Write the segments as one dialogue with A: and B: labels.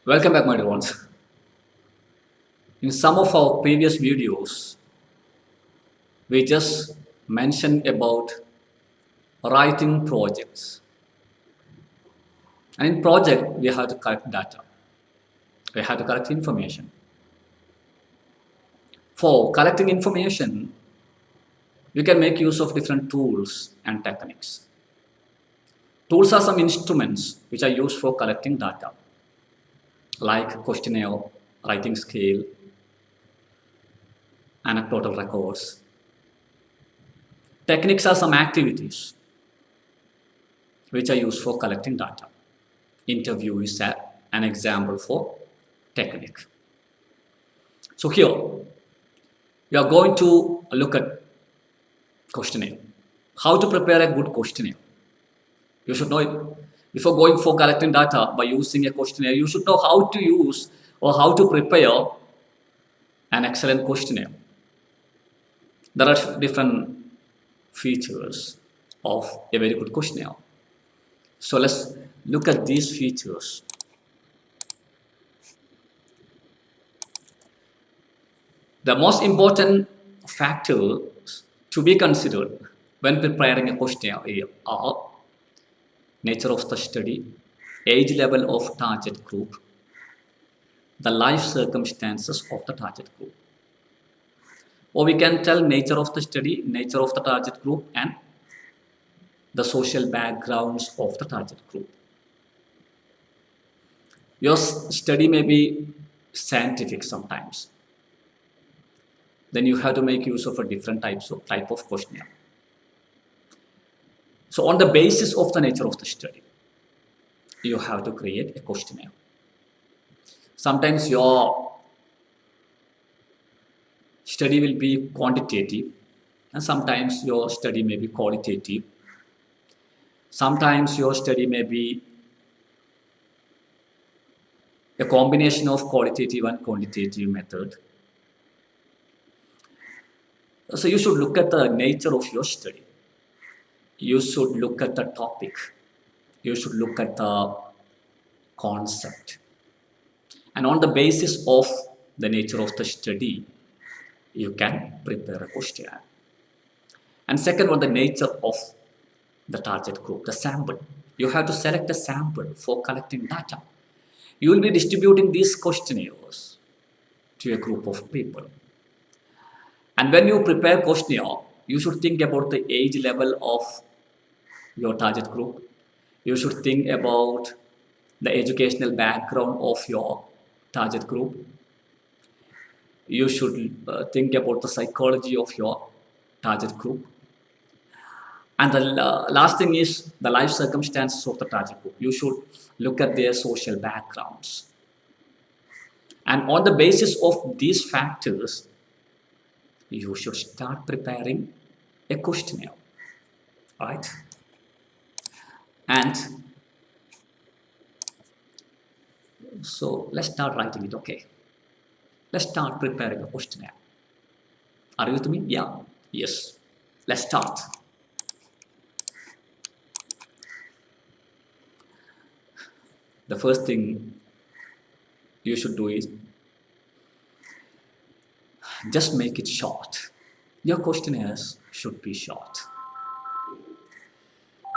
A: Welcome back, my dear ones. In some of our previous videos, we just mentioned about writing projects. And in project, we have to collect data. We have to collect information. For collecting information, we can make use of different tools and techniques. Tools are some instruments which are used for collecting data, like questionnaire, writing scale, anecdotal records. Techniques are some activities which are used for collecting data. Interview is an example for technique. So here, we are going to look at questionnaire. How to prepare a good questionnaire. You should know it. Before going for collecting data by using a questionnaire, you should know how to use or how to prepare an excellent questionnaire. There are different features of a very good questionnaire. So let's look at these features. The most important factors to be considered when preparing a questionnaire are nature of the study, age level of target group, the life circumstances of the target group. Or we can tell nature of the study, nature of the target group, and the social backgrounds of the target group. Your study may be scientific sometimes. Then you have to make use of a different type of questionnaire. So on the basis of the nature of the study, you have to create a questionnaire. Sometimes your study will be quantitative, and sometimes your study may be qualitative. Sometimes your study may be a combination of qualitative and quantitative method. So you should look at the nature of your study. You should look at the topic. You should look at the concept. And on the basis of the nature of the study, you can prepare a questionnaire. And second one, the nature of the target group, the sample. You have to select a sample for collecting data. You will be distributing these questionnaires to a group of people. And when you prepare questionnaire, you should think about the age level of your target group. You should think about the educational background of your target group. You should think about the psychology of your target group. And the last thing is the life circumstances of the target group. You should look at their social backgrounds. And on the basis of these factors, you should start preparing a questionnaire. Right? And so let's start writing it, okay? Let's start preparing a questionnaire. Are you with me? Yeah. Yes. Let's start. The first thing you should do is just make it short. Your questionnaires should be short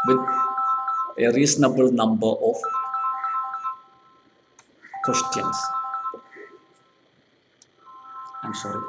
A: with a reasonable number of questions. I'm sorry.